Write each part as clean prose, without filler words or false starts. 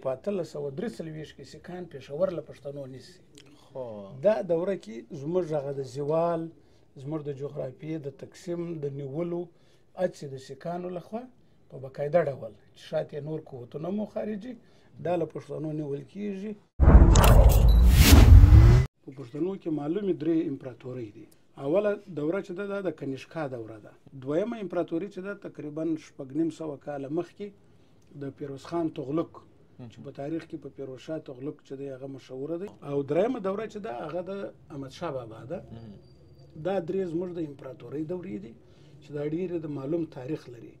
په 1843 کې سیکهان پېښور له پښتنو نیسي. دا دوره کې زموږ هغه د زوال، زموږ د جغرافیې د تقسیم د نیولو هڅې د سیکهانو لخوا په باقاعده ډول چې شاته نور قوتونه مو خارجي دا له پښتنو نیول کېږي. په پښتنو کې معلومې 3 امپراتورۍ دي. اوله دوره چې ده د کنیشکا دوره ده. دویمه امپراتوري چې ده تقریبا 950 کاله مخکې د پیروز خان تغلق چې په تاریخ کې په پیروز شاه تغلق چې دی هغه مشهوره دی. او دریمه دوره چې ده هغه د احمدشاه بابا ده. دا 3 زموږ د امپراتورۍ دورې دي چې دا ډېرې د معلوم تاریخ لري.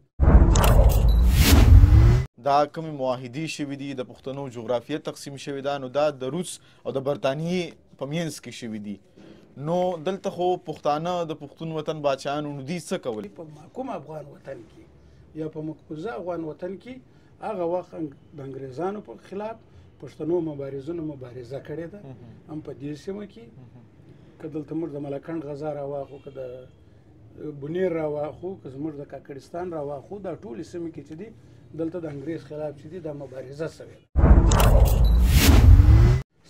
دا کومې معاهدې شوي دي د پښتنو جغرافیه تقسیم شوې ده نو دا د روس او د برطانیې په منځ کې شوي دي. نو دلته خو پښتانه د پښتون وطن باچایانو نو دوی څه کوي؟ په کوم افغان وطن کې یا په مقبوضه افغان وطن کې هغه وخت د انګریزانو په خلاف پښتنو مبارزه کړې ده. هم په دې سیمه کې که دلته موږ د ملکنډ غزا راواخو، که د بونیر راواخو، که زموږ د کاکړستان راواخو، دا ټولې سیمې کې چې دي دلته د انګریز خلاف چې دي دا مبارزه سوې ده.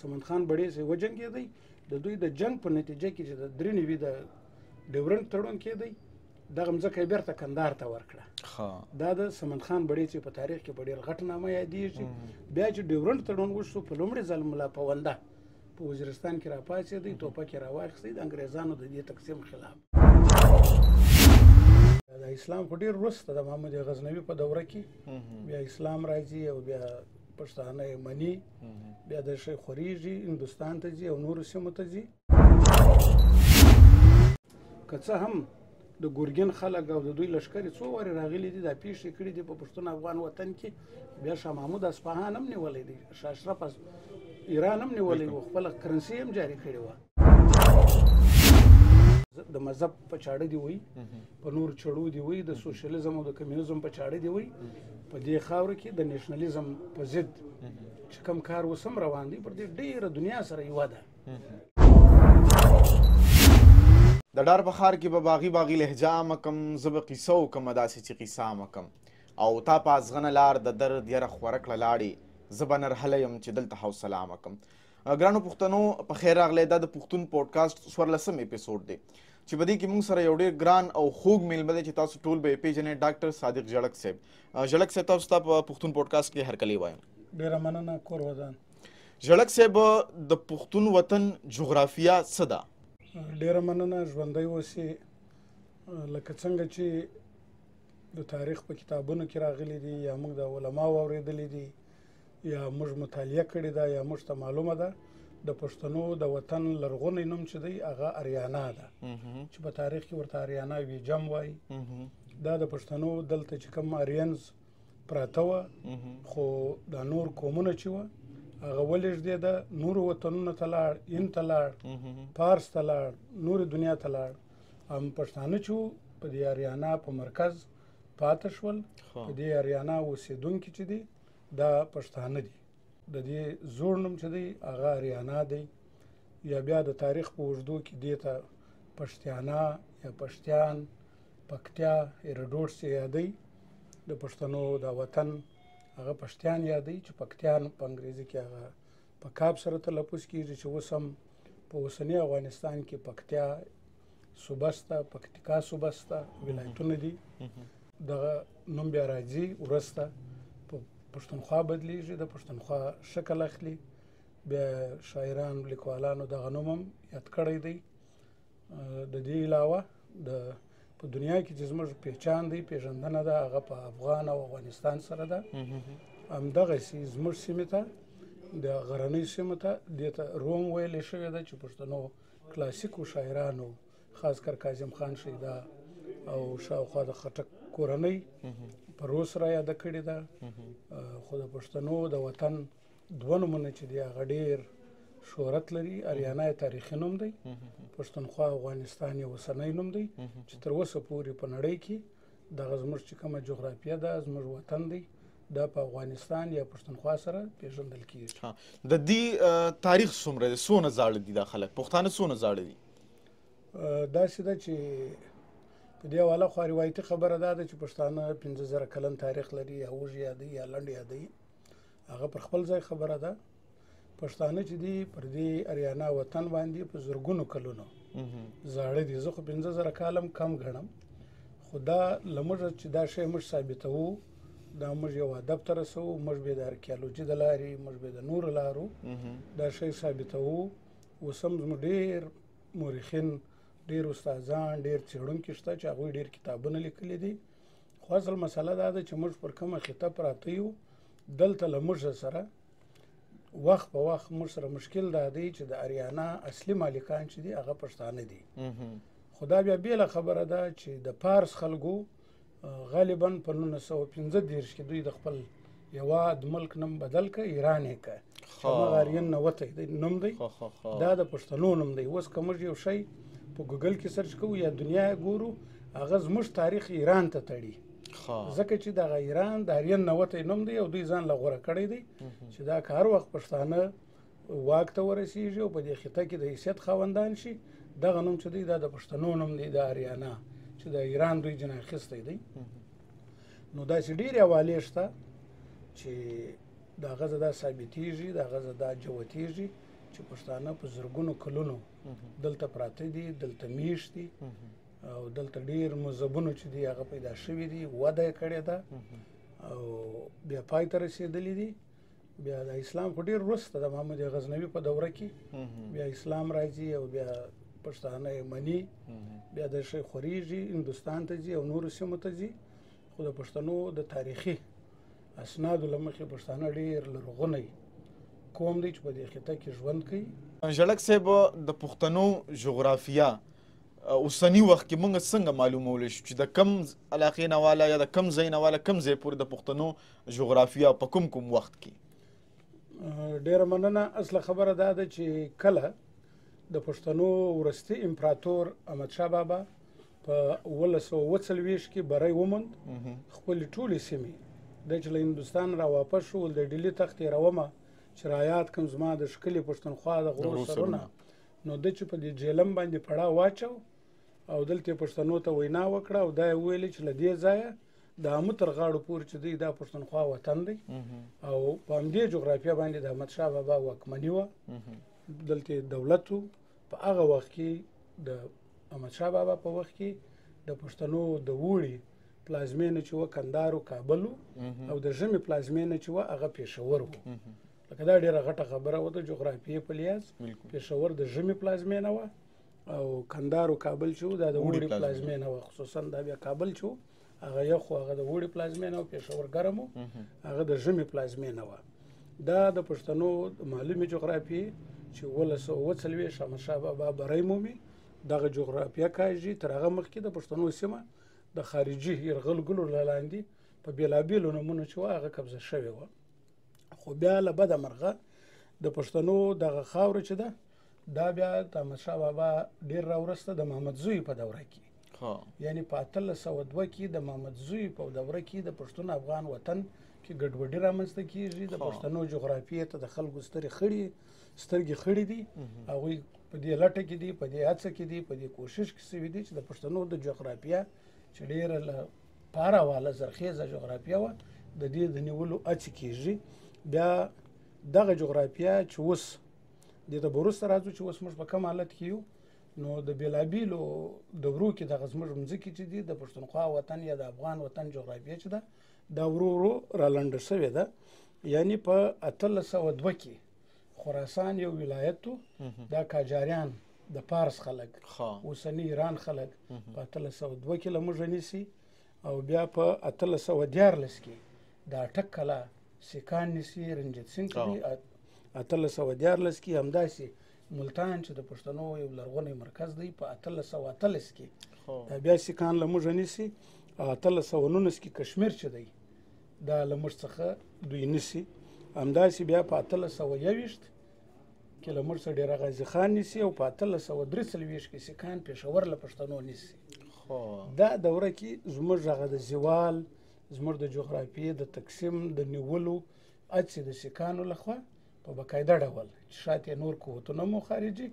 سمند خان بړیڅ وجنګېدی. د دوی د جنگ په نتیجه کې چې د 3 نوي د ډیورنډ تړون کېدی دغه مځکه یې بیرته کندهار ته ورکړه. دا د سمند خان بړیڅ په تاریخ کې په ډېر غټ نامه یادېږي. بیا چې ډیورنډ تړون وشو په لومړي ځل ملا پونده په وزیرستان کې راپاڅېدی، ټوپک یې راواخیستی د انګریزانو د دې تقسیم خلاف. د اسلام په ډېر وروسته د محمود غزنوي په دوره کې بیا اسلام راځي او بیا پښتانه یې مني، بیا د شیخ خوريږي، هندوستان ته ځي او نورو سیمو ته ځي. که څه هم د ګورګین خلک او د دوی لښکرې څو وارې راغلي دي، دا پیښې کړي دي په پښتون افغان وطن کې. بیا شاه محمود اصفهان هم نیولی دی، شاه اشرف ایران هم نیولی و، خپله کرنسي هم جاري کړې وه. د مذهب په چاړه دی وایي، په نور چړو دی وایي، د سوشلیزم او د کمیونیزم په چاړه دی وایي. په دې خاوره کې د نیشنلیزم په ضد چې کوم کار اوس هم روان دی پر دې ډېره دنیا سره یوه ده. د ډار په ښار کې به باغي باغي لهجه عامه کم، زه به قیصه وکم داسې چې قیصه عامه کم، او تا په ازغنه لار د درد یره خوره کړه لاړې، زه به نرهلی یم چې دلته حوصله عامه کم. ګرانو پښتنو په خیر راغلی. دا د پښتون پوډکاسټ 14 اپیسوډ دی چې په دې کې موږ سره یو ډېر ګران او خوږ میلمه دی چې تاسو ټول به یې پېژنئ، ډاکټر صادق ژړک صاحب. ژړک صاحب تاسو ته په پښتون پوډکاسټ کې هرکلی وایم. ډېره مننه کور ودان. ژړک صاحب د پښتون وطن جغرافیه څه ده؟ ډېره مننه. ژوندی اوسې. لکه څنګه چې د تاریخ په کتابونو کې راغلي دي یا موږ د علماو اورېدلي دي یا موږ مطالعه کړې ده یا موږ ته معلومه ده، د پښتنو د وطن لرغونی نوم چې دی هغه اریانا ده چې په تاریخ کې ورته اریانا ویجم وایي. دا د پښتنو دلته چې کوم اریانز پراته وه، خو دا نور قومونه چې وه هغه ولېږدېده، نورو وطنونو ته لاړ، هند ته لاړ، پارس ته لاړ، نورې دنیا ته لاړ. هم پښتانه چې وو په دې اریانا په مرکز پاته شول. په دې اریانا اوسېدونکي چې دي دا پښتانه دي. د دې زوړ نوم چې دی هغه اریانا دی، یا بیا د تاریخ په اوږدو کې دې ته پښتیانا یا پښتیان، پکتیا، ایرډوټس یادوي. د پښتنو د وطن هغه پښتیان یادوي چې پکتیان په انګریزي کې هغه په کاب سره تلفظ کېږي چې اوس هم په اوسني افغانستان کې پکتیا صوبه شته، پکتیکا صوبه شته، ولایتونه دي. دغه نوم بیا راځي وروسته په پښتونخوا بدلیږي، د پښتونخوا شکل اخلي. بیا شاعرانو لیکوالانو دغه نوم هم یاد کړی دی. د دې علاوه په دنیا کې چې زموږ پہچان دی، پیژندنه ده، هغه په افغان او افغانستان سره ده. همدغسې زموږ سیمې ته، د غرنۍ سیمو ته، دې ته روم ویلې شوې ده چې پښتنو کلاسیکو شاعرانو خاص کر کاظم خان شیدا او شاوخوا د خټک کورنۍ په روس را یاده کړې ده. خو د پښتنو د وطن 2 نومونه چې دي هغه ډېر شهرت لري. اریانا یې تاریخي نوم دی، پښتونخوا افغانستان یې اوسنی نوم دی چې تر اوسه پورې په نړۍ کې دغه زموږ چې کومه جغرافیه ده، زموږ وطن دی، دا په افغانستان یا پښتونخوا سره پیژندل کېږي. د دې تاریخ څومره دی؟ څونه زاړه دي دا خلک؟ پښتانه څونه زاړه دي؟ داسې ده چې په دې حواله خو روایتي خبره دا ده چې پښتانه 50,000 کلن تاریخ لري، یا اوږد یادوي یا لنډ یادوي. هغه پر خپل ځای خبره ده. پښتانه چې دي پر دې اریانا وطن باندې په زرګونو کلونو زاړه دي. زه خو 15,000 کالم کم ګڼم، خو دا له موږ چې دا شی موږ ثابتوو، دا موږ یو هدف ته رسوو، موږ به د ارکیالوجي د لارې، موږ به د نورو لارو دا شی ثابتوو. اوس هم زموږ ډېر مورخین، ډېر استادان، ډېر څېړونکي شته چې هغوی ډېر کتابونه لیکلي دي. خو اصل مسله دا ده چې موږ پر کومه خطه پراته یو، دلته له موږ سره وخت په وخت موږ سره مشکل دا دی چې د اریانا اصلي مالکان چې دي هغه پښتانه دي. خو دا بیا بیله خبره ده چې د پارس خلکو غالبا په 1935 کې دوی د خپل هېواد ملک نوم بدل که، ایران یې که، هماغه آریان نوتی نوم دی، دا د پښتنو نوم دی. اوس که موږ یو شی په ګوګل کې سرچ کوو یا دنیا ګورو، هغه زموږ تاریخ ایران ته تړي، ځکه چې دغه ایران د آریان نوتی نوم دی او دوی ځان له غوره کړی دی چې دا که هر وخت پښتانه واک ته ورسېږي او په دې خطه کې د حیثیت خاوندان شي، دغه نوم چې دی دا د پښتنو نوم دی، د آریانا چې د ایران دوی جنا اخیستی دی. نو داسې ډېرې حوالې شته چې د هغه دا ثابتېږي، د هغه دا جوتېږي چې پښتانه په زرګونو کلونو دلته پراته دي، دلته میشت دي او دلته ډېر مذهبونه چې دي هغه پیدا شوي دي، وده یې کړې ده او بیا پای ته رسېدلي دي. بیا د اسلام خو ډېر وروسته د محمد غزنوي په دوره کې بیا اسلام راځي او بیا پښتانه یې مني، بیا د شی خورېږي، هندوستان ته ځي او نورو سیمو ته ځي. خو د پښتنو د تاریخي اسنادو له مخې پښتانه ډېر لرغونی قوم دی چې په دې خطه کې ژوند کوي. ژړک صاحب، د پښتنو جغرافیه اوسني وخت کې موږ څنګه معلومولی شو چې د کم علاقې نه والا یا د کم ځای نه والا کم ځای پورې د پښتنو جغرافیه په کوم وخت کې؟ ډېره مننه. اصله خبره دا ده چې کله د پښتنو وروستي امپراتور احمدشاه بابا په 1940 کې بری وموند، خپلې ټولې سیمې دی چې له هندوستان را واپس شو، د ډیلي تخت یې راومه چې رایات کم زما د ښکلي پښتونخوا د غرو سرونه، نو ده چې په دې جیلم باندې پړاو واچو او دلته یې پښتنو ته وینا وکړه او دا یې ویلې چې له دې ځایه د آمو تر غاړو پورې چې دی دا پښتونخوا وطن دی او په همدې جغرافیه باندې د احمدشاه بابا واکمني وه، دلته دولت و. په هغه وخت کې د احمدشاه بابا په وخت کې د پښتنو د اوړي پلازمینه چې وه کندهار و کابل و او د ژمي پلازمینه چې وه هغه پېښور و. لکه دا ډېره غټه خبره وه د جغرافیې په لحاظ. پېښور د ژمي پلازمینه وه او کندهار و کابل چې و دا د اوړي پلازمینه وه، خصوصا دا بیا کابل چې و هغه یخ و، هغه د اوړي پلازمینه و، پېښور ګرم و، هغه د ژمي پلازمینه وه. دا د پښتنو معلومې جغرافیې چې 1940 احمدشاه بابا بری مومي دغه جغرافیه کاږي. تر هغه مخکې د پښتنو سیمه د خارجي یرغلګرو له لاندې په بېلابېلو نومونو چې وه هغه قبضه شوې وه. خو بیا له بده مرغه د پښتنو دغه خاوره چې ده دا بیا د احمدشاه بابا ډېر راوروسته د محمد زوی په دوره کې، یعنی په 1802 کې د محمد زوی په دوره کې د پښتون افغان وطن کې ګډوډي رامنځته کېږي. د پښتنو جغرافیې ته د خلکو سترګې خړې دي، هغوی په دې لټه کې دي، په دې هڅه کې دي، په دې کوشش کې سوي دي چې د پښتنو د جغرافیه چې ډېره له پاره واله زرخیزه جغرافیه وه د دې د نیولو هڅې کېږي. بیا دغه جغرافیه چې اوس دې ته به وروسته راځو چې اوس موږ په کوم حالت کې یو، نو د بېلابېلو دورو کې دغه زموږ مځکې چې دي د پښتونخوا وطن یا د افغان وطن جغرافیه چې ده دا ورو ورو رالنډه شوې ده. یعنی په 1802 کې خراسان یو ولایت و، دا قاجاریان د پارس خلک اوسني ایران خلک په 1802 کې له موږ نیسي او بیا په 1814 کې دا اټک کلا سیکان نیسي، رنجیت سنګ کوي. 1814 کې همداسې ملتان چې د پښتنو یو لرغونی مرکز دی په 1818 کې دا بیا سیکان له موږ نیسي. 1819 کې کشمیر چې دی دا له موږ څخه دوی نیسي. همداسې بیا په 1821 کې له موږ څخه ډېر غازي خان نیسي او په 1843 کې سیکان پېښور له پښتنو نیسي. دا دوره کې زموږ هغه د زوال، زموږ د جغرافیې د تقسیم د نیولو هڅې د سیکانو لخوا په باقاعده ډول چې شاته نور قوتونه مو خارجي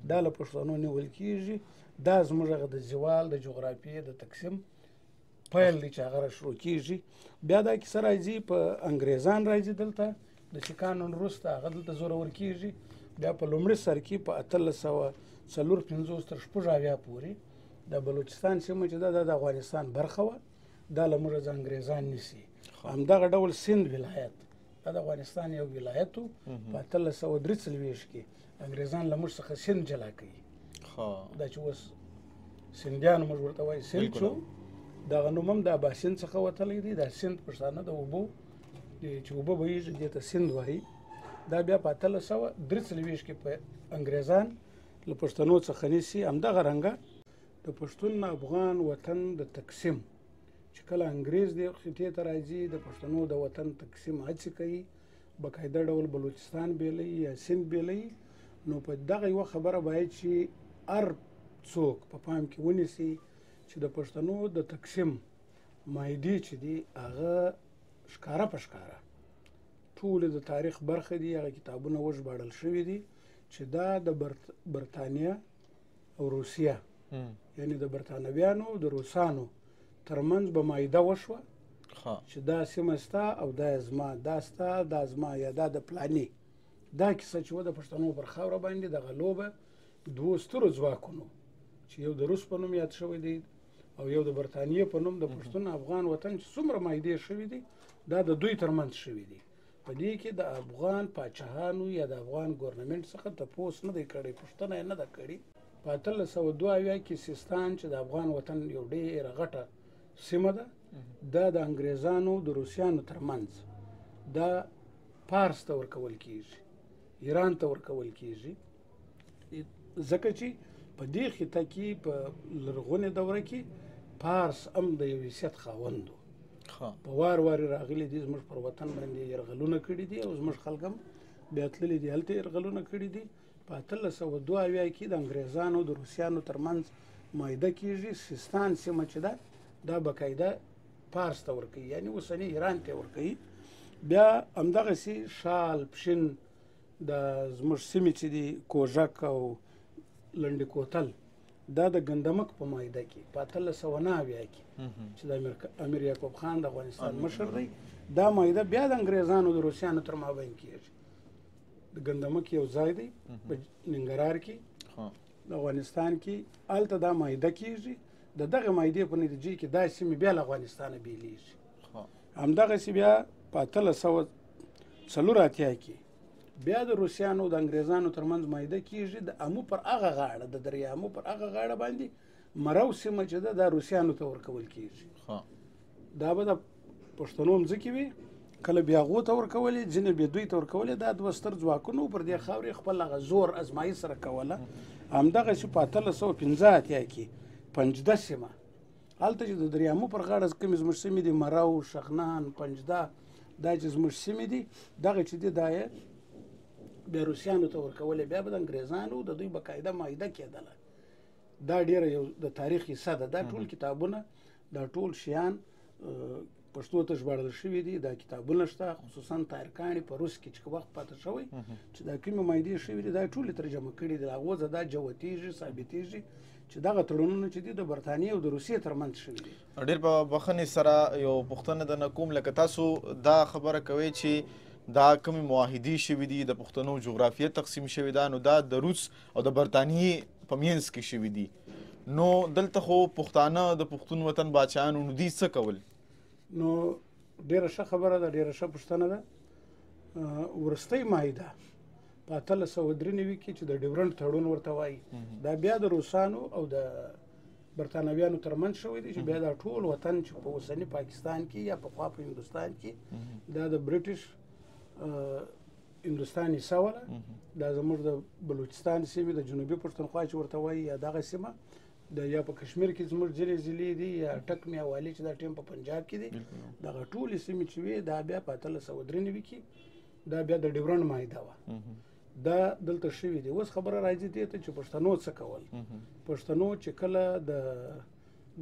دا له پښتنو نیول کېږي. دا زموږ هغه د زوال د جغرافیې د تقسیم پیل دی چې هغه شروع کېږي. بیا دا کیسه راځي په انګریزان راځي دلته د سیکهانو وروسته هغه دلته زورور کېږي. بیا په لومړي سر کې په 1854 تر 1880 پورې د بلوچستان سیمه چې دا د افغانستان برخه وه، دا له موږ انګریزان نیسي. همدغه ډول سند ولایت دا د افغانستان یو ولایت و. په 1843 کې انګریزان له موږ څخه سند جلا کوي. دا چې اوس سندیان موږ ورته وایي سند شو. دغه نوم هم د اباسین څخه وتلی دی. دا سند پښتانه د اوبو چې اوبه بهیږي دې ته سند وایي. دا بیا په 1843 کې په انګریزان له پښتنو څخه نیسي. همدغه رنګه د پښتون افغان وطن د تقسیم چې کله انګریز دې خطې ته راځي د پښتنو د وطن تقسیم هڅې کوي، باقاعده ډول بلوچستان بیلوي یا سند بیلوي. نو په دغه یوه خبره باید چې هر څوک په پام کې ونیسي چې د پښتنو د تقسیم معاهدې چې دي هغه ښکاره په ښکاره ټولې د تاریخ برخه دي. هغه کتابونه وژباړل شوي دي چې دا د برطانیه او روسیه یعنی د برطانویانو د روسانو ترمنځ به معاهده وشوه چې دا سیمه ستا او دا زما، دا ستا دا زما، یا دا د پلانې. دا کیسه چې وه د پښتنو پر خاوره باندې دغه لوبه دوو سترو ځواکونو چې یو د روس په نوم یاد شوی دی او یو د برطانیې په نوم د پښتون افغان وطن چې څومره معاهدې شوي دي دا د دوی ترمنځ شوي دي. په دې کې د افغان پاچاهانو یا د افغان ګورنمنټ څخه تپوس نه دی کړی، پوښتنه یې نه ده کړې. په 1872 کې سیستان چې د افغان وطن یو ډېره غټه سیمه ده، دا د انګریزانو د روسیانو ترمنځ دا پارس ته ورکول کېږي، ایران ته ورکول کېږي. ځکه چې په دې خطه کې په لرغونې دوره کې پارس هم د یو حیثیت خاوند و. په وار وار راغلي دي زموږ پر وطن باندې یرغلونه کړي دي او زموږ خلک هم بیا تللي دي هلته یرغلونه کړي دي. په 1872 کې د انګریزانو د روسیانو ترمنځ معاهده کېږي. سیستان سیمه چې ده دا باقاعده پارس ته ورکوي، یعنی اوسني ایران ته ورکوي. بیا همدغسې شال پشین د زموږ سیمې چې دي کوژک او لنډي کوتل دا د ګندمک په معاهده کې په 1890 کې چې د امیر یعقوب خان د افغانستان مشر دی، دا معاهده بیا د انګریزانو د روسیانو تر مابین کېږي. د ګندمک یو ځای دی په ننګرهار کې د افغانستان کې، هلته دا معاهده کېږي. د دغه معاهدې په نتیجې کې دا سیمې بیا له افغانستانه بیلیږي. همدغسې بیا په 1884 کې بیا د روسیانو د انګریزانو ترمنځ معاهده کېږي. د امو پر هغه غاړه د دریامو پر هغه غاړه باندې مرو سیمه چې ده دا روسیانو ته ورکول کېږي. دا به د پښتنو مځکې وي، کله بیا هغو ته ورکولې، ځینې بیا دوی ته ورکولې. دا دوه ستر ځواکونو پر دې خاورې خپل هغه زور ازمایي سره کوله. همدغسې په 1885 کې پنجده سیمه هلته چې د دریامو پر غاړه کومې زموږ سیمې دي، مرو، شغنان، پنجده، دا چې زموږ سیمې دي دغه چې دي دا یې بیا روسیانو ته ورکولې. بیا به د انګریزانو د دوی باقاعده معاهده کېدله. دا ډېره یو د تاریخ کیسه ده. دا ټول کتابونه دا ټول شیان پښتو ته ژباړل شوي دي. دا کتابونه شته، خصوصا تاریکاڼي په روس کې چې وخت پاته شوی چې دا کومې معاهدې شوي دي دا ټولې ترجمه کړي دي. هغو ځا دا جوتېږي، ثابتېږي چې دغه تړونونه چې دي د برطانیې او د روسیې ترمنځ شوي دي. ډېر په بخښنې سره یو پوښتنه درنه کوم، لکه تاسو دا خبره کوئ چې دا کومې معاهدې شوي دي د پښتنو جغرافیه تقسیم شوي ده، نو دا د روس او د برطانیې په منځ کې شوي دي. نو دلته خو پښتانه د پښتون وطن باچایانو نو دوی څه کول؟ نو ډېره ښه خبره ده، ډېره ښه پوښتنه ده. وروستۍ معاهده په 1893 کې چې د ډیورنډ تړون ورته وایي دا بیا د روسانو او د برطانویانو ترمنځ شوی دی چې بیا دا ټول وطن چې په اوسني پاکستان کې یا پخوا په هندوستان کې دا د برټش هندوستان حصه وله. دا زموږ د بلوچستان سیمې د جنوبي پښتونخوا چې ورته وایي یا دغه سیمه د یا په کشمیر کې زموږ ځینې ضلعې دي یا ټک میاوالي چې دا ټیم په پنجاب کې دي. دغه ټولې سیمې چې وې دا بیا په 1893 کې دا بیا د ډیورنډ معاهده وه. دا دلته شوي دي. اوس خبره راځي دې ته چې پښتنو څه کول. پښتنو چې کله د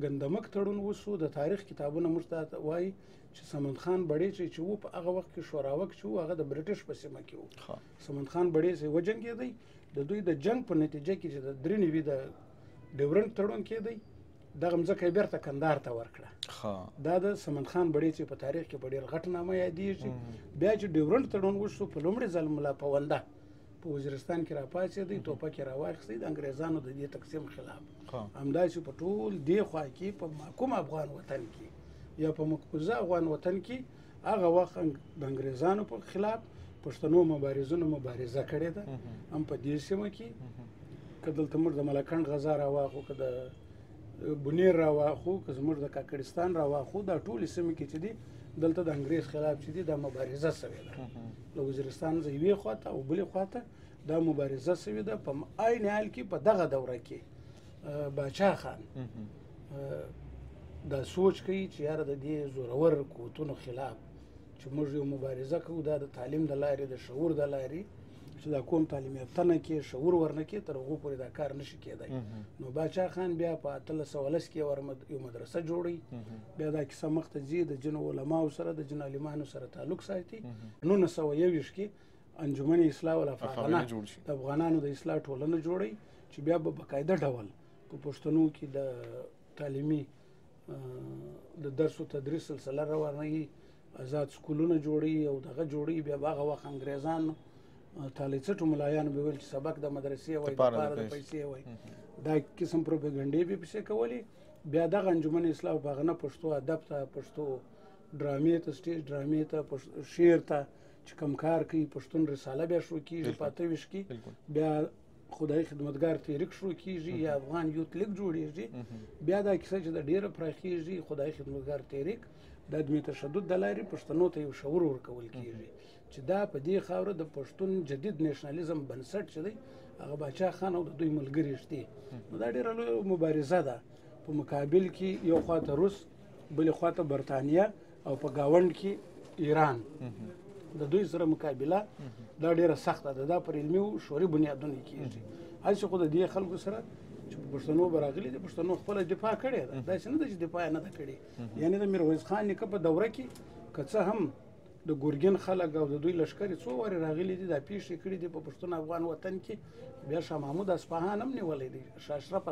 ګندمک تړون وسو د تاریخ کتابونه موږ ته وایي چې سمند خان بړیڅ چې و په هغه وخت کې شوراوک چې و هغه د برټش په سیمه کې و. سمند خان بړیڅ وجنګېدی. د دوی د جنگ په نتیجه کې چې د 93 د ډیورنډ تړون کېدی دغه مځکه یې بیرته کندهار ته ورکړه. دا د سمن خان بړیڅ په تاریخ کې په ډېر غټ نامه یادېږي. بیا چې ډیورنډ تړون وشو په لومړي ځل ملا پونده په وزیرستان کې راپاڅېدی، ټوپک یې راواخیستی د انګریزانو د دې تقسیم خلاف. همداسې په ټول دې خوا کې په محکوم افغان وطن کې یا په مقبوضه افغان وطن کې هغه وخت د انګریزانو په خلاف پښتنو مبارزونو مبارزه کړې ده. هم په دې سیمه کې که دلته موږ د ملکنډ غزا راواخو، که د بونیر راواخو، که زموږ د کاکړستان راواخو، دا ټولې سیمې کې چې دي دلته د انګریز خلاف چې دي دا مبارزه سوې ده. د وزیرستان د یوې خواته او بلې خواته دا مبارزه سوې ده. په عین حال کې په دغه دوره کې باچا خان دا سوچ کوي چې یاره د دې زورور قوتونو خلاف چې موږ یو مبارزه کوو، دا د تعلیم د لارې، د شعور د لارې چې دا کوم تعلیم یافته نه کې شعور ورنه کې تر هغو پورې دا کار نشي کېدی. نو باچا خان بیا په 1810 کې یو مدرسه جوړوي. بیا دا کیسه مخته ځي، د ځینو علماو سره د ځینو عالمانو سره تعلق ساتي. 1921 کې انجمن اصلاح الافغانه د افغانانو د اصلاح ټولنه جوړوي چې بیا به باقاعده ډول په پښتنو کې د تعلیمي د درس او تدریس سلسله روانوي، آزاد سکولونه جوړوي او دغه جوړوي. بیا به هغه وخت انګریزانو تالی څټو ملایانو به ویل چې سبق د مدرسې وایي، دپاره د پیسې وایي، دا قسم پروپاګنډې به پسې کولې. بیا دغه انجمن اصلاح الافغانه پښتو ادب ته، پښتو ډرامې ته، سټیج ډرامې ته، شعر ته چې کم کار کوي. پښتون رساله بیا شروع کېږي په 28 کې. بیا خدای خدمتګار تحریک شروع کېږي یا افغان یوت لیګ جوړېږي. بیا دا کیسه چې د ډېره پراخېږي. خدای خدمتګار تحریک د عدم تشدد د لارې پښتنو ته یو شعور ورکول کېږي چې دا په دې خاوره د پښتون جدید نیشنالیزم بنسټ چې دی هغه باچا خان او د دوی ملګري شته. نو دا ډېره لویه مبارزه ده. په مقابل کې یو خواته روس، بلې خواته برطانیه او په ګاونډ کې ایران. د دوی سره مقابله دا ډېره سخته ده. دا پر علمي او شعوري بنیادونو کېږي. هسې خو د دې خلکو سره چې په پښتنو به راغلي دي، پښتنو خپله دفاع کړې ده. داسې نه ده چې دفاع نه ده کړې. یعنې د میرویس خان نیکه په دوره کې که څه هم د ګورګین خلک او د دوی لښکر څو وارې راغلي دي، دا پیښې کړي دي په پښتون افغان وطن کې. بیا شاه محمود اصفهان هم نیولی دی، شاه اشرف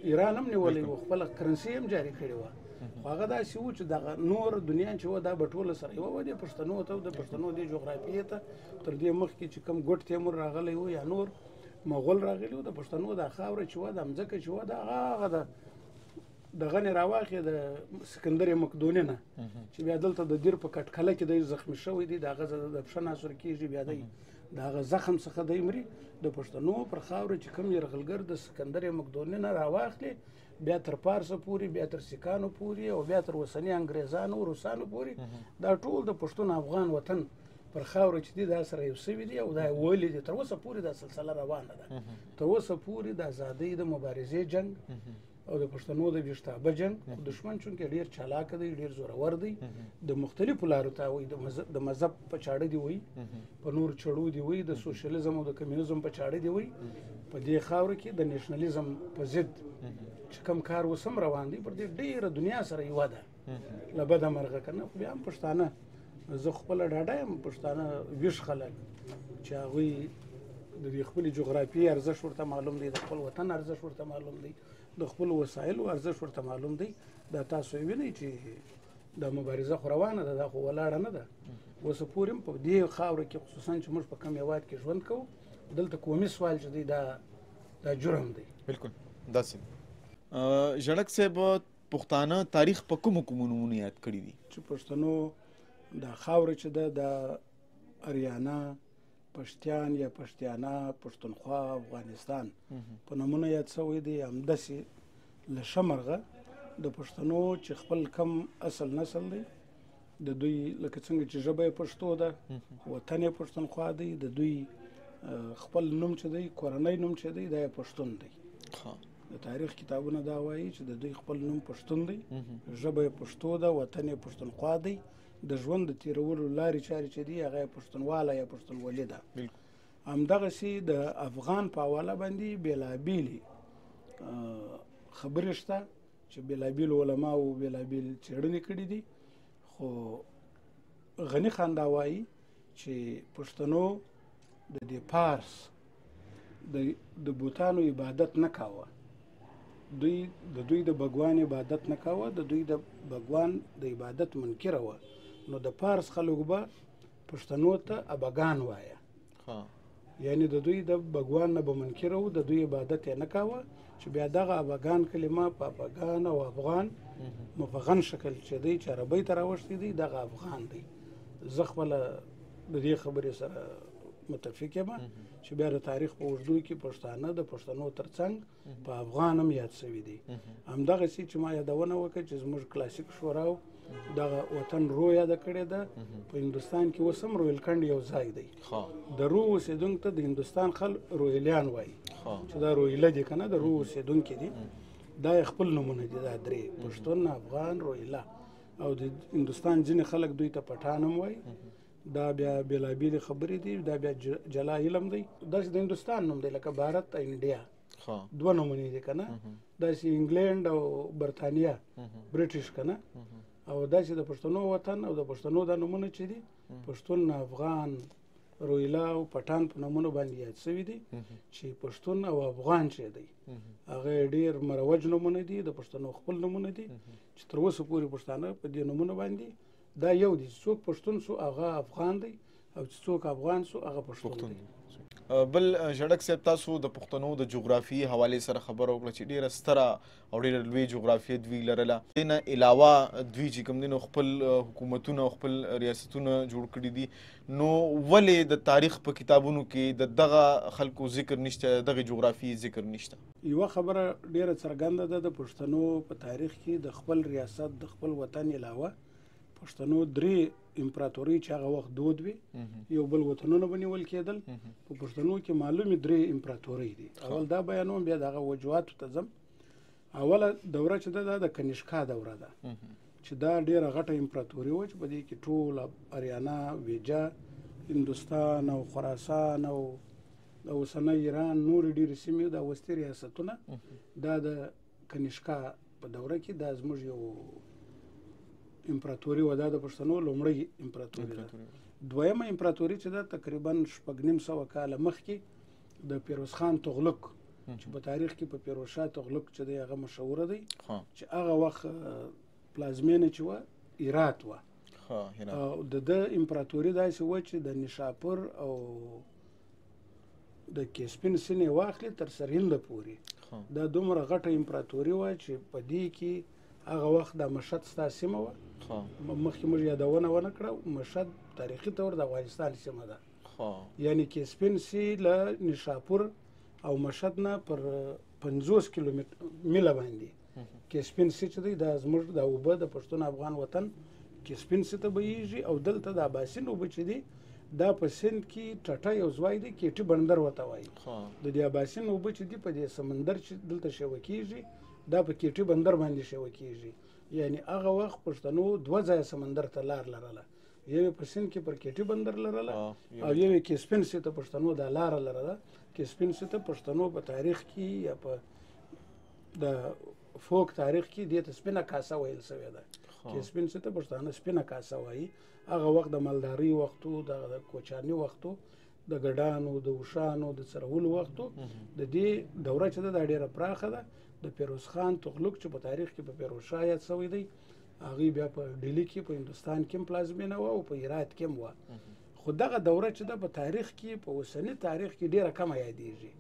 ایران هم نیولی و، خپله کرنسي هم جاري کړې وه. خو هغه داسې و چې دغه نور دنیا چې وه دا به ټوله سره یوه وه. دې پښتنو ته د پښتنو دې جغرافیې ته تر دې مخکې چې کوم ګوټ تیمور راغلی و یا نور مغول راغلی و، د پښتنو دا خاوره چې وه، دا مځکه چې وه، دا هغه دغه نه راواخې د سکندر مقدوني نه چې بیا دلته د دیر په کټکله کې دی زخمي شوی دی، د هغه د پښه ناسور کېږي، بیا دی د هغه زخم څخه دی مري. د پښتنو پر خاوره چې کوم یرغلګر د سکندر مقدوني نه راواخلي، بیا تر پارسه پورې، بیا تر سیکانو پورې او بیا تر اوسني انګریزانو او روسانو پورې، دا ټول د پښتون افغان وطن پر خاوره چې دي دا سره یو سوي دي او دا ویلي دي. تر اوسه پورې دا سلسله روانه ده. تر اوسه پورې د ازادۍ د مبارزې جنګ او د پښتنو د ویښتابه جنګ. دشمن چونکې ډېر چالاکه دی، ډېر زورور دی، د مختلفو لارو ته وایي، د مذهب په چاړه دی وایي، په نور چړو دی وایي، د سوشلیزم او د کمیونیزم په چاړه دی وایي. په دې خاوره کې د نیشنالیزم په ضد چې کوم کار اوس هم روان دی، پر دې ډېره دنیا سره یوه ده له بده مرغه که نه. خو بیا هم پښتانه، زه خپله ډاډه یم، پښتانه ویښ خلک چې هغوی د دې خپلې جغرافیې ارزښت ورته معلوم دی، د خپل وطن ارزښت ورته معلوم دی، د خپل وسایلو ارزښت ورته معلوم دی. دا تاسو وینئ چې دا مبارزه خو روانه ده، دا خو ولاړه نه ده. اوسه پورې هم په دې خاوره کې خصوصا چې موږ په کوم هېواد کې ژوند کوو، دلته قومي سوال چې دی دا جرم دی. بالکل داسې ژړک صاحب پښتانه تاریخ په کومو کومو نومونو یاد کړي دي؟ چې پښتنو دا خاوره چې ده د اریانا، پښتیان یا پښتیانا، پښتونخوا، افغانستان په نومونه یاد شوی دی. همداسې له شمرغه د پښتنو چې خپل کم اصل نسل دی، د دوی لکه څنګه چې ژبه یې پښتو ده، وطن یې پښتونخوا دی، د دوی خپل نوم چې دی، کورنۍ نوم چې دی، دا یې پښتون دی. د تاریخ کتابونه دا وایي چې د دوی خپل نوم پښتون دی، ژبه یې پښتو ده، وطن یې پښتونخوا دی، د ژوند د تیرولو لارې چارې چې دي هغه یې پښتونواله یا پښتونولي ده. همدغسې د افغان په حواله باندې بېلابېلې خبرې شته چې بېلابېلو علماو بېلابېل څېړنې کړي دي. خو غني خان دا وایي چې پښتنو د دې پارس د بوتانو عبادت نه کاوه، دوی د بګوان عبادت نه کاوه، د دوی د بګوان د عبادت منکره وه. نو د پارس خلکو به پښتنو ته ابګان وایه، یعنی د دوی د بګوان نه به منکره وو، د دوی عبادت یې نه کاوه. چې بیا دغه ابګان کلمه په ابګان او افغان مفغن شکل چې دی چې عربۍ ته راوښتی دی، دغه افغان دی. زه خپله د دې خبرې سره متفق یم چې بیا د تاریخ په اوږدو کې پښتانه د پښتنو ترڅنګ په افغان هم یاد شوي دي. همدغسې چې ما یادونه وکړه چې زموږ کلاسیک شوراو دغه وطن رو یاده کړې ده. په هندوستان کې اوس هم رویلکند یو ځای دی. د رو اوسېدونکو ته د هندوستان خلک رویلیان وایي، چې دا رویله دي که نه، د رو اوسېدونکي دي. دا یې خپل نومونه دي، دا درې: پښتون، افغان، رویله. او د هندوستان ځینې خلک دوی ته پټان هم وایي. دا بیا بېلابېلې خبرې دي، دا بیا جلا علم دی. داسې د هندوستان نوم دی لکه بھارت، انډیا، دوه نومونې دي که نه. داسې انګلینډ او برطانیه، برټش که نه. او داسې د پښتنو وطن او د پښتنو دا نومونه چې دي، پښتون، افغان، رویله او پټان په نومونو باندې یاد شوي دي. چې پښتون او افغان چې دی هغه ډېر مروج نومونه دي، د پښتنو خپل نومونه دي چې تر اوسه پورې پښتانه په دې نومونو باندې دا یو دی. څوک پښتون سو هغه افغان دی، او چې څوک افغان سو هغه پښتون دی. بل ژړک صاحب، تاسو د پښتنو د جغرافیې حوالې سره خبره وکړه چې ډېره ستره او ډېره لوی جغرافیه دوی لرله. دې نه علاوه دوی چې کوم دي نو خپل حکومتونه او خپل ریاستونه جوړ کړي دي. نو ولې د تاریخ په کتابونو کې د دغه خلکو ذکر نشته، دغه جغرافیې ذکر نشته؟ یوه خبره ډېره څرګنده ده، د پښتنو په تاریخ کې د خپل ریاست، د خپل وطن علاوه پښتنو درې امپراتورۍ چې هغه وخت دود وي، یو بل وطنونه به نیول کېدل. په پښتنو کې معلومې درې امپراتورۍ دي. اول دا بیانوم، بیا د هغه وجوهاتو ته ځم. اوله دوره چې ده دا د کنیشکا دوره ده، چې دا ډېره غټه امپراتوري وه چې په دې کې ټول اریانا، ویجا، هندوستان او خراسان او د اوسنی ایران نورې ډېرې سیمې، دا وستي ریاستونه، دا د کنیشکا په دوره کې دا زموږ یو امپراتوري وه. دا د پښتنو لومړۍ امپراتوري ده. دویمه امپراتوري چې ده تقریبا 6,500 کاله مخکې د پیروز خان تغلق، چې په تاریخ کې په پیروز شاه تغلق چې دی هغه مشهوره دی، چې هغه وخت پلازمینه چې وه هرات وه. او د ده امپراتوري داسې وه چې د نیشاپور او د کیسپین سیمې واخلي تر سرهنده پورې. دا دومره غټه امپراتوري وه چې په دې کې هغه وخت د مشهد ستا سیمه وه. مخکې موږ یادونه ونه کړه، مشهد تاریخي طور د افغانستان سیمه ده. یعنی کیسپین سی له نیشاپور او مشهد نه پر 50 کیلومتر میله باندې کیسپین سی چې دی دا زموږ د اوبه د پښتون افغان وطن کیسپین سی ته بهیږي. او دلته د اباسین اوبه چې دی دا په سند کې ټټه یو ځای دی، کیټي بندر ورته وایي. د دې اباسین اوبه چې دی په دې سمندر چې دلته شوه کېږي، دا په کیټي بندر باندې شوه کېږي. یعنی هغه وخت پښتنو دوه ځایه سمندر ته لار لرله، یو په سند کې پر کیټي بندر لرله او یو کیسپین سی ته پښتنو دا لاره لرله. کیسپین سی ته پښتنو په تاریخ کې یا په د فوک تاریخ کې دې ته سپینه کاسه ویل شوې ده. کیسپین سی ته پښتانه سپینه کاسه وایي. هغه وخت د مالدارۍ وختو، د کوچاني وختو، د ګډانو، د اوښانو د څرولو وختو، د دې دوره چې ده دا ډېره پراخه ده. د پیروز خان تغلق چې په تاریخ کې په پیروز شاه یاد شوی دی، هغوی بیا په ډیلي کې په هندوستان کې هم پلازمینه وه او په هرات کې هم وه. خو دغه دوره چې ده په تاریخ کې، په اوسني تاریخ کې ډېره کمه یادېږي.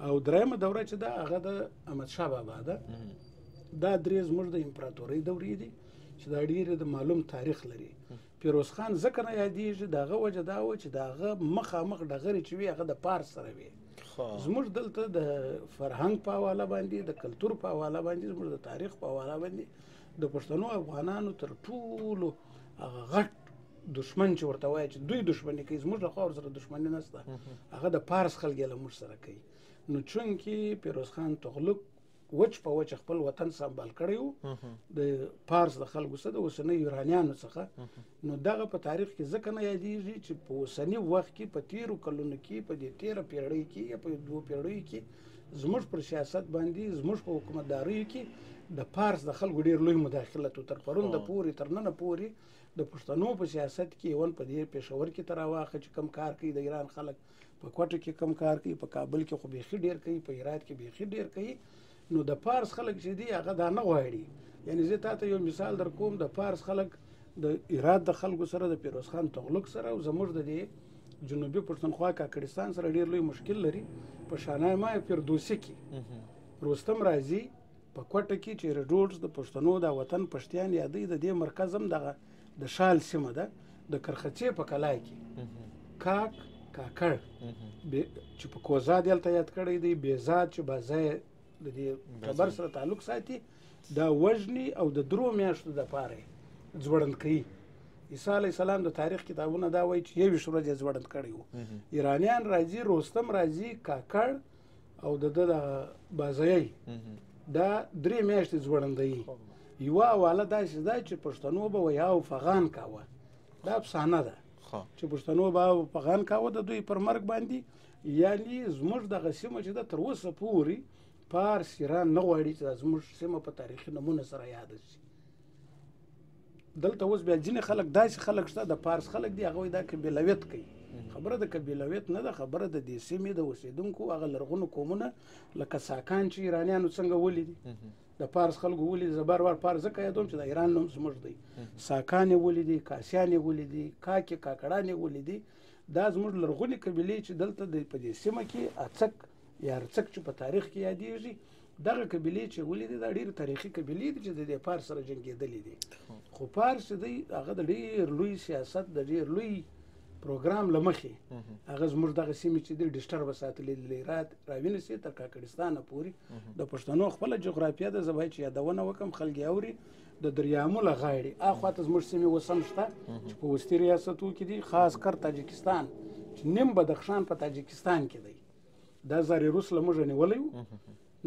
او درېیمه دوره چې ده هغه د احمدشاه بابا ده. دا درې زموږ د امپراتورۍ دورې دي چې دا ډېرې د معلوم تاریخ لري. پیروز خان ځکه نه یادېږي، د هغه وجه دا وه چې د هغه مخامخ ډغرې چې وي هغه د پارس سره وي. زموږ دلته د فرهنګ په حواله باندې، د کلتور په حواله باندې، زموږ د تاریخ په حواله باندې د پښتنو افغانانو تر ټولو هغه غټ دشمن چې ورته وایي چې دوی دشمني کوي، زموږ لخوا ورسره دشمني نشته، هغه د پارس خلک یې له موږ سره کوي. نو چونکې پیروز خان تغلق وچ په وچ خپل وطن سنبال کړی و د پارس د خلکو څخه، د اوسنۍ ایرانیانو څخه، نو دغه په تاریخ کې ځکه نه یادېږي چې په اوسني وخت کې، په تیرو کلونو کې، په دې 13 پیړۍ کې یا په 2 پیړیو کې زموږ پر سیاست باندې، زموږ په حکومتداریو کې د پارس د خلکو ډېر لوی مداخلت و. تر پرونده پورې، تر ننه پورې د پښتنو په سیاست کې ایون په دې پېښور کې ته راواخه چې کم کار کوي د ایران خلک، په کوټه کې کم کار کوي، په کابل کې خو بیخي ډېر کوي، په هرات کې بیخي ډېر کوي. نو د فارس خلک چې دي هغه دا نه غواړي. یعنی زه تاته یو مثال در کوم، د فارس خلک د هرات د خلکو سره، د فیروز خان تغلق سره او زموږ د دې جنوبي پښتونخوا کاکړستان سره ډېر لوی مشکل لري. په شانای ما فردوسي کې رستم راځي په کوټه کې چې رډوټس د پښتنو د وطن پښتیان یادوي. د دې مرکز هم دغه د شال سیمه ده، د کرخچې په کلا کې کاکړ چې په کوزاد دلته یاد کړی دی، بیزاد چې بازای د دې خبر سره تعلق ساتي، دا وژني او د 3 میاشتو دپاره ځوړند کوي. عیسی علیه السلام د تاریخ کتابونه دا وایي چې 21 ورځې ځوړند کړی وو. ایرانیان راځي، رستم راځي، کاکړ او د بازایي دا 3 میاشتې ځوړندوي. یوه حواله داسې ده چې پښتنو به ویاو فغان کاوه، دا افسانه ده چې پښتنو به فغان کاوه د دوی پر مرګ باندې. یعنی زموږ دغه سیمه چې ده تر اوسه پورې فارس ایران نه غواړي چې دا زموږ سیمه په تاریخي نمونه سره یاده شي. دلته اوس بیا ځینې خلک داسې خلک شته، د فارس خلک دي، هغه وایي دا قبیلویت کوي. خبره د قبیلویت نه ده، خبره د دې سیمې د اوسېدونکو هغه لرغونو قومونه لکه ساکان چې ایرانیانو څنګه ولیدي، د فارس خلکو ولیدي. زه بار بار فارس ځکه یادوم چې د ایران نوم زموږ دی. ساکان یې ولیدي، کاسیان یې ولیدي، کاکړان یې ولیدي. دا زموږ لرغونې قبیلې چې دلته په دې سیمه کې اڅک یا رڅک چې په تاریخ کې یادېږي، دغه قبیلې چې ولیدي دا ډېر تاریخي قبیلې دي چې د دې فارس سره جنګېدلې دي. خو فارس چې دی هغه د ډېر لوی سیاست، د ډېر لوی پروګرام له مخې هغه زموږ دغه سیمې چې دی ډسټربه ساتلې دي، هرات راونیسي تر کاکړستانه پورې. د پښتنو خپله جغرافیه ده، زه باید چې یادونه وکړم خلک یې اوري. د دریامو له غاړې اخواته زموږ سیمې اوس هم شته چې په وسطي ریاستو کې دي، خاص کر تاجکستان چې نیم بدخشان په تاجکستان کې دی. دا زاري روس له موږه نیولی و.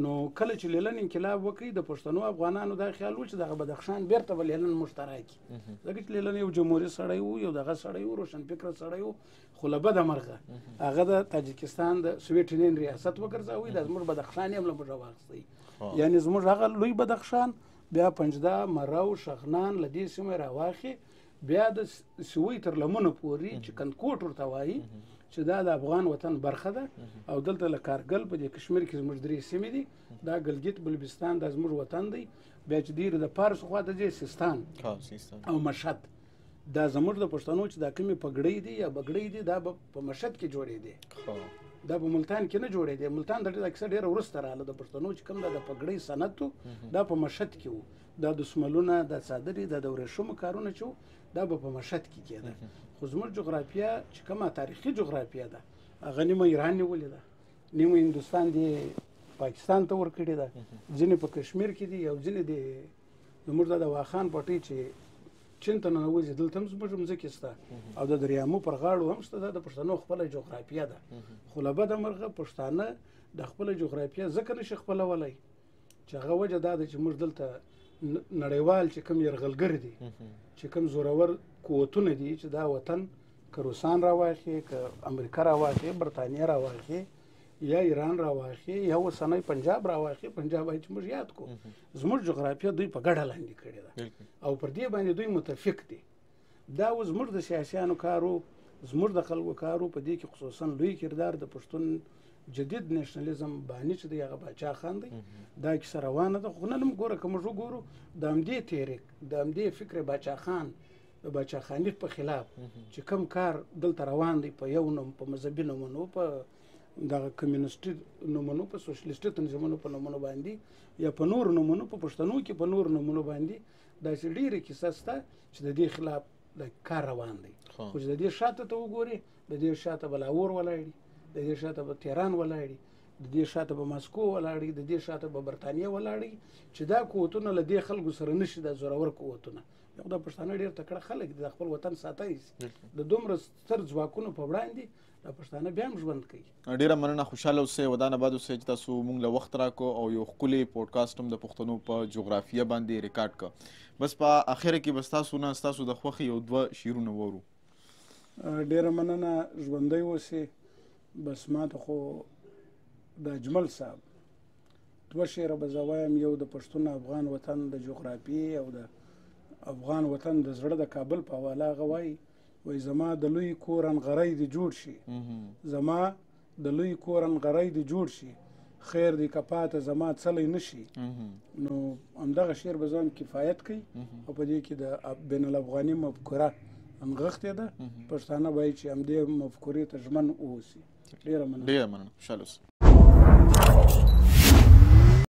نو کله چې لیلن انقلاب وکړي د پښتنو افغانانو دا خیال و چې دغه بدخشان بیرته به لیلن موږ ته راکړي، ځکه چې لیلن یو جمهوري سړی و، یو دغه سړی و، روشن فکره سړی و. خو له بده مرغه هغه د تاجکستان د سویټ یونین ریاست وګرځوي، دا زموږ بدخشان یې هم له موږه واخیستی. یعنې زموږ هغه لوی بدخشان بیا پنجده، مرو، شغنان له دې سیمې راواخې، بیا د سوی تر لمنو پورې چې کندکوټ ورته وایي چې دا د افغان وطن برخه ده. او دلته له کارګل په دې کشمیر کې زموږ 3 سیمې دي، دا ګلګت بلبستان دا زموږ وطن دی. بیا چې ډېر د فارس خوا ته ځي سیستان او مشهد، دا زموږ د پښتنو چې دا کومې پګړۍ دي یا بګړۍ دي دا به په مشهد کې جوړېدې، دا په ملتان کې نه جوړېدې. ملتان د کیسه ډېره وروسته راغله. د پښتنو چې کوم دا د پګړۍ صنعت و دا په مشهد کې و، دا د سملونه، د څادرې، د ورېښمو کارونه چې و دا به په مشهد کې کېده. خو زموږ جغرافیه چې کومه تاریخي جغرافیه ده هغه نیمه ایران نیولې ده، نیمه هندوستان دی پاکستان ته ورکړې ده، ځینې په کشمیر کې دي او ځینې د زموږ د واخان پټۍ چې چین ته ننوځي دلته هم زموږ مځکې شته او د دریامو پر غاړو هم شته. دا د پښتنو خپله جغرافیه ده. خو له بده مرغه پښتانه د خپله جغرافیه ځکه نشي خپلولی چې هغه وجه دا ده چې موږ دلته نړیوال چې کوم یرغلګر دي، چې کوم زورور قوتونه دي چې دا وطن که روسان راواخي، که امریکا راواخي، برطانیه راواخي، یا ایران راواخي، یا اوسنی پنجاب راواخي. پنجاب باید چې موږ یاد کو زموږ جغرافیه دوی په ګډه لاندې کړې ده او پر دې باندې دوی متفق دي. دا اوس زموږ د سیاسیانو کارو، زموږ د خلکو کارو، په دې کې خصوصا لوی کردار د پښتون جدید نېشنلیزم باندې چې دی هغه باچا خان دی. دا کیسه روانه ده. خو نن هم ګوره که موږ وګورو د همدې تحریک، د همدې فکر باچا خان، د باچا خاني په خلاف چې کوم کار دلته روان دی په یو نوم، په مذهبي نومونو، په دغه کمیونیسټي نومونو، په سوشلیستي تنظیمونو په نومونو باندې، یا په نور نومونو، په پښتنو کې په نور نومونو باندې داسې ډېرې کیسه شته چې د دې خلاف د کار روان دی. خو چې د دې شاته ته وګورې، د دې شاته به لاهور ولاړي، د دې شاته به تهران ولاړي، د دې شاته به ماسکو ولاړي، د دې شاته به برطانیه ولاړي، چې دا قوتونه له دې خلکو سره نشي، دا زورور قوتونه. یو د پښتانه ډېر تکړه خلک دي، د خپل وطن ساتي، د دومره ستر ځواکونو په وړاندې د پښتانه بیا هم ژوند کوي. ډېره مننه، خوشحاله اوسئ، ودانه باد اوسئ چې تاسو موږ له وخت راکړو او یو ښکلی پوډکاسټ هم د پښتنو په جغرافیه باندې ریکارډ کړ. بس په اخره کې به ستاسو نه ستاسو د خوښې یو 2 شعرونه وورو. ډېره مننه، ژوندی اوسئ. بس ما ته خو د اجمل صاحب 2 شعره به زه وایم. یو د پښتون افغان وطن د جغرافیې او د افغان وطن د زړه د کابل په حواله هغه وایي زما د لوی کورن غری دې جوړ شي، زما د لوی کورن غری دې جوړ شي، خیر دی که پاته زما څلی نه شي نو همدغه شعر به ځان کفایت کوي او په دې کې د بین الافغاني مفکوره نغښتې ده پښتانه باید چې همدې مفکورې ته ژمن واوسي. ډېره مننه. خوشحاله اوسئ.